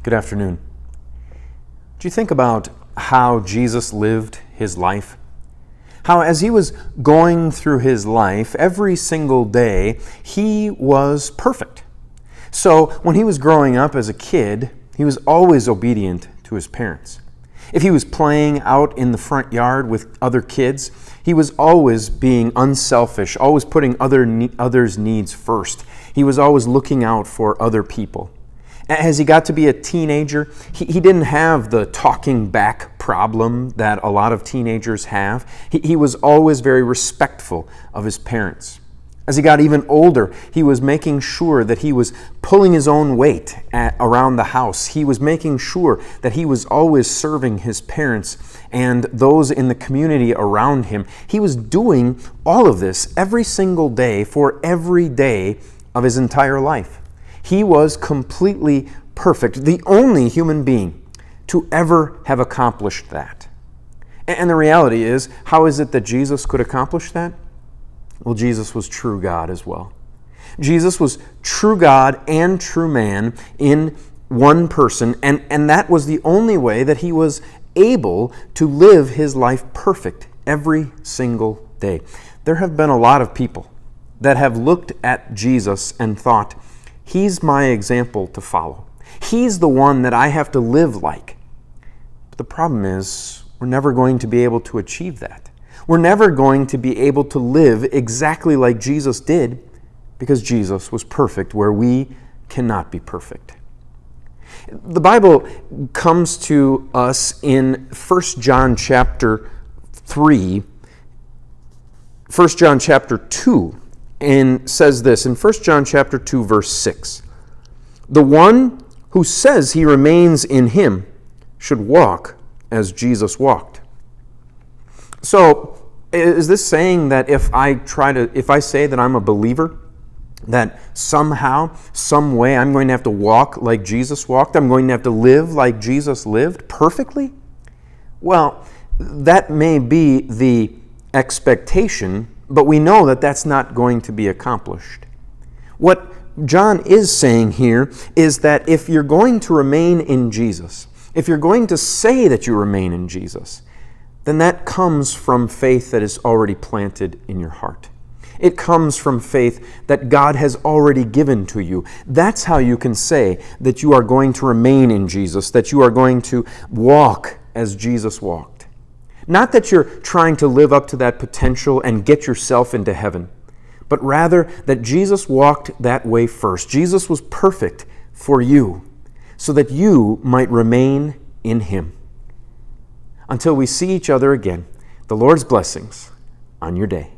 Good afternoon. Do you think about how Jesus lived his life? How as he was going through his life, every single day, he was perfect. So when he was growing up as a kid, he was always obedient to his parents. If he was playing out in the front yard with other kids, he was always being unselfish, always putting others' needs first. He was always looking out for other people. As he got to be a teenager, he didn't have the talking back problem that a lot of teenagers have. He was always very respectful of his parents. As he got even older, he was making sure that he was pulling his own weight around the house. He was making sure that he was always serving his parents and those in the community around him. He was doing all of this every single day for every day of his entire life. He was completely perfect, the only human being to ever have accomplished that. And the reality is, how is it that Jesus could accomplish that? Well, Jesus was true God as well. Jesus was true God and true man in one person, and that was the only way that he was able to live his life perfect every single day. There have been a lot of people that have looked at Jesus and thought, he's my example to follow. He's the one that I have to live like. But the problem is, we're never going to be able to achieve that. We're never going to be able to live exactly like Jesus did because Jesus was perfect where we cannot be perfect. The Bible comes to us in 1 John chapter 3, 1 John chapter 2, and says this in 1 John chapter 2, verse 6. The one who says he remains in him should walk as Jesus walked. So, is this saying that if I say that I'm a believer, that somehow, some way I'm going to have to walk like Jesus walked? I'm going to have to live like Jesus lived perfectly? Well, that may be the expectation, but we know that that's not going to be accomplished. What John is saying here is that if you're going to remain in Jesus, if you're going to say that you remain in Jesus, then that comes from faith that is already planted in your heart. It comes from faith that God has already given to you. That's how you can say that you are going to remain in Jesus, that you are going to walk as Jesus walked. Not that you're trying to live up to that potential and get yourself into heaven, but rather that Jesus walked that way first. Jesus was perfect for you so that you might remain in him. Until we see each other again, the Lord's blessings on your day.